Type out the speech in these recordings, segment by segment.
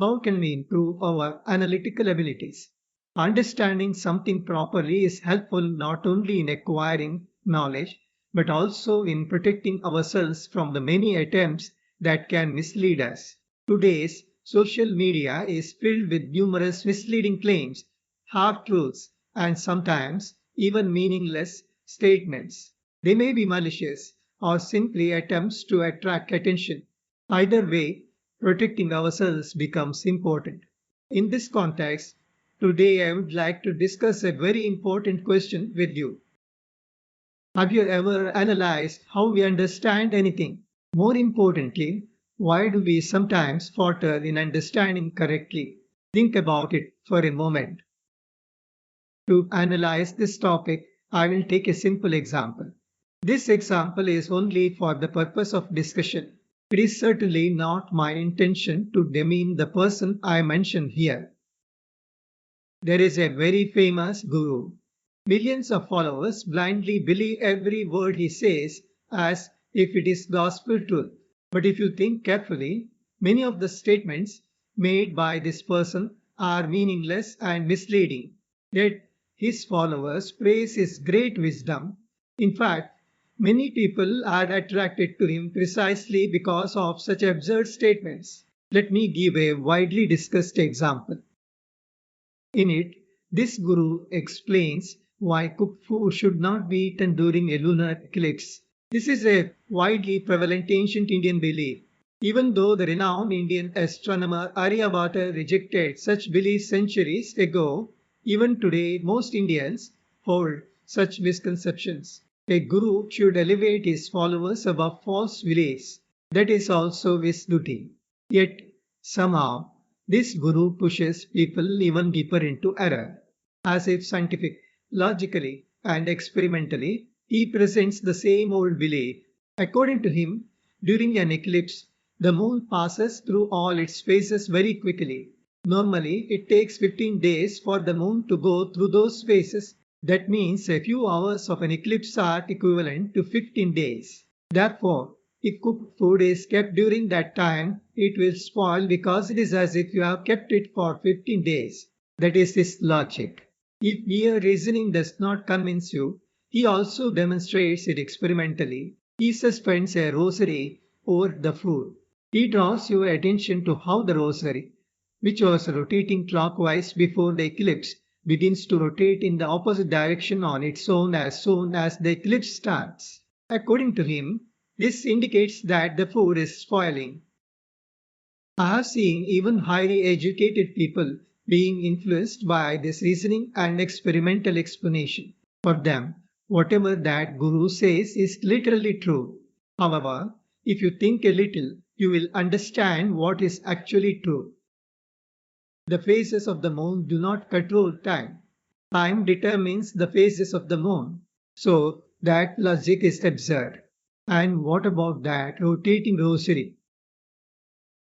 How can we improve our analytical abilities? Understanding something properly is helpful not only in acquiring knowledge but also in protecting ourselves from the many attempts that can mislead us. Today's social media is filled with numerous misleading claims, half truths, and sometimes even meaningless statements. They may be malicious or simply attempts to attract attention. Either way, protecting ourselves becomes important. In this context, today I would like to discuss a very important question with you. Have you ever analyzed how we understand anything? More importantly, why do we sometimes falter in understanding correctly? Think about it for a moment. To analyze this topic, I will take a simple example. This example is only for the purpose of discussion. It is certainly not my intention to demean the person I mention here. There is a very famous guru. Millions of followers blindly believe every word he says as if it is gospel truth. But if you think carefully, many of the statements made by this person are meaningless and misleading. Yet his followers praise his great wisdom. In fact, many people are attracted to him precisely because of such absurd statements. Let me give a widely discussed example. In it, this guru explains why cooked food should not be eaten during a lunar eclipse. This is a widely prevalent ancient Indian belief. Even though the renowned Indian astronomer Aryabhata rejected such beliefs centuries ago, even today most Indians hold such misconceptions. A guru should elevate his followers above false beliefs. That is also his duty. Yet, somehow, this guru pushes people even deeper into error. As if scientific, logically, and experimentally, he presents the same old belief. According to him, during an eclipse, the moon passes through all its phases very quickly. Normally, it takes 15 days for the moon to go through those phases. That means a few hours of an eclipse are equivalent to 15 days. Therefore, if cooked food is kept during that time, it will spoil because it is as if you have kept it for 15 days. That is his logic. If mere reasoning does not convince you, he also demonstrates it experimentally. He suspends a rosary over the food. He draws your attention to how the rosary, which was rotating clockwise before the eclipse, begins to rotate in the opposite direction on its own as soon as the eclipse starts. According to him, this indicates that the food is spoiling. I have seen even highly educated people being influenced by this reasoning and experimental explanation. For them, whatever that guru says is literally true. However, if you think a little, you will understand what is actually true. The phases of the moon do not control time. Time determines the phases of the moon. So that logic is absurd. And what about that rotating rosary?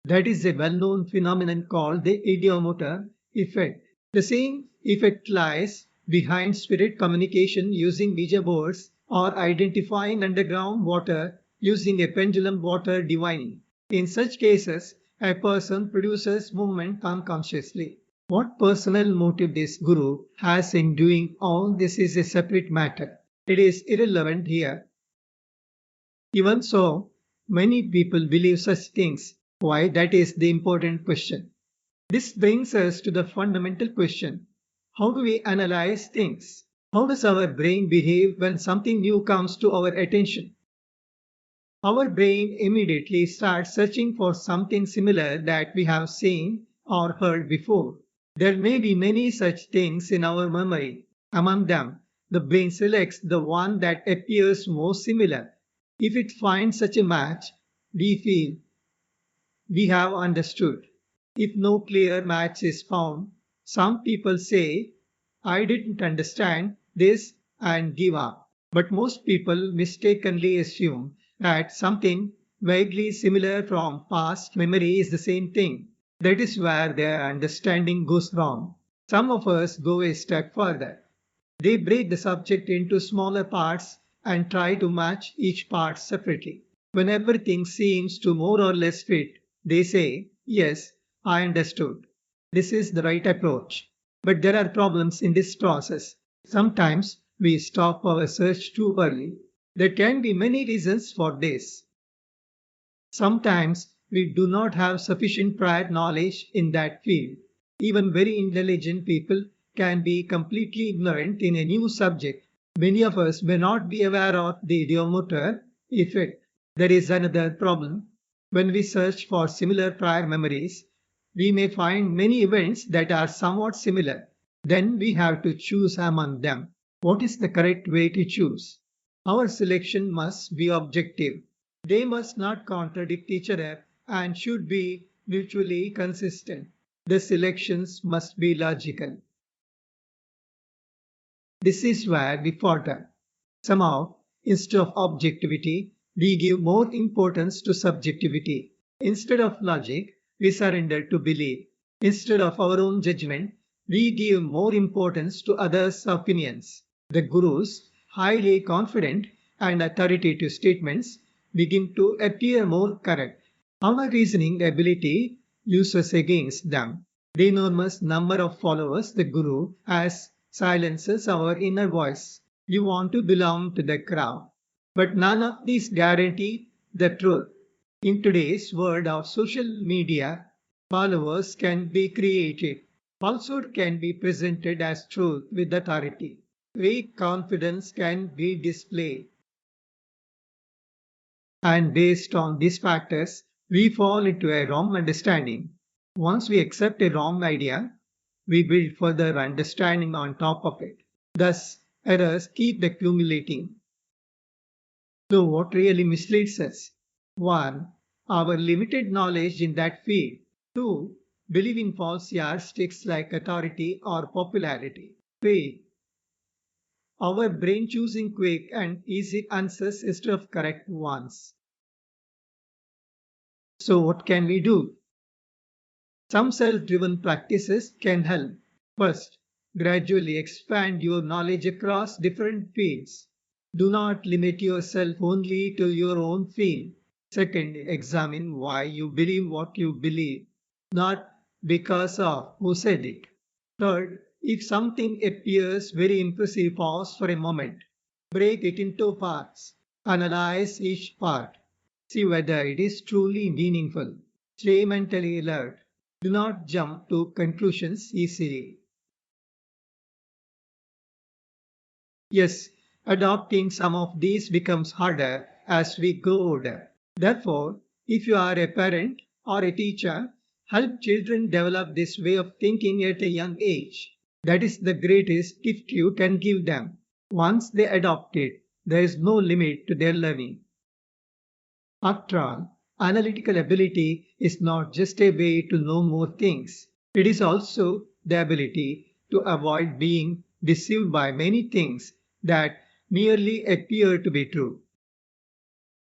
That is a well-known phenomenon called the idiomotor effect. The same effect lies behind spirit communication using Ouija boards or identifying underground water using a pendulum water divining. In such cases, a person produces movement unconsciously. What personal motive this guru has in doing all this is a separate matter. It is irrelevant here. Even so, many people believe such things. Why? That is the important question. This brings us to the fundamental question. How do we analyze things? How does our brain behave when something new comes to our attention? Our brain immediately starts searching for something similar that we have seen or heard before. There may be many such things in our memory. Among them, the brain selects the one that appears most similar. If it finds such a match, we feel we have understood. If no clear match is found, some people say, I didn't understand this and give up. But most people mistakenly assume that something vaguely similar from past memory is the same thing. That is where their understanding goes wrong. Some of us go a step further. They break the subject into smaller parts and try to match each part separately. When everything seems to more or less fit, they say, yes, I understood. This is the right approach. But there are problems in this process. Sometimes we stop our search too early. There can be many reasons for this. Sometimes we do not have sufficient prior knowledge in that field. Even very intelligent people can be completely ignorant in a new subject. Many of us may not be aware of the ideomotor effect. There is another problem. When we search for similar prior memories, we may find many events that are somewhat similar. Then we have to choose among them. What is the correct way to choose? Our selection must be objective. They must not contradict each other and should be mutually consistent. The selections must be logical. This is where we falter. Somehow, instead of objectivity, we give more importance to subjectivity. Instead of logic, we surrender to belief. Instead of our own judgment, we give more importance to others' opinions. The Guru's highly confident and authoritative statements begin to appear more correct. Our reasoning ability uses against them. The enormous number of followers the Guru has silences our inner voice. You want to belong to the crowd. But none of these guarantee the truth. In today's world of social media, followers can be created. Falsehood can be presented as truth with authority. Fake confidence can be displayed. And based on these factors, we fall into a wrong understanding. Once we accept a wrong idea, we build further understanding on top of it. Thus, errors keep accumulating. So, what really misleads us? 1. Our limited knowledge in that field. 2. Believing false yardsticks like authority or popularity. 3. Our brain choosing quick and easy answers instead of correct ones. So, what can we do? Some self driven practices can help. First, gradually expand your knowledge across different fields. Do not limit yourself only to your own field. Second, examine why you believe what you believe, not because of who said it. Third, if something appears very impressive, pause for a moment. Break it into parts. Analyze each part. See whether it is truly meaningful. Stay mentally alert. Do not jump to conclusions easily. Yes, adopting some of these becomes harder as we grow older. Therefore, if you are a parent or a teacher, help children develop this way of thinking at a young age. That is the greatest gift you can give them. Once they adopt it, there is no limit to their learning. After all, analytical ability is not just a way to know more things. It is also the ability to avoid being deceived by many things that merely appear to be true.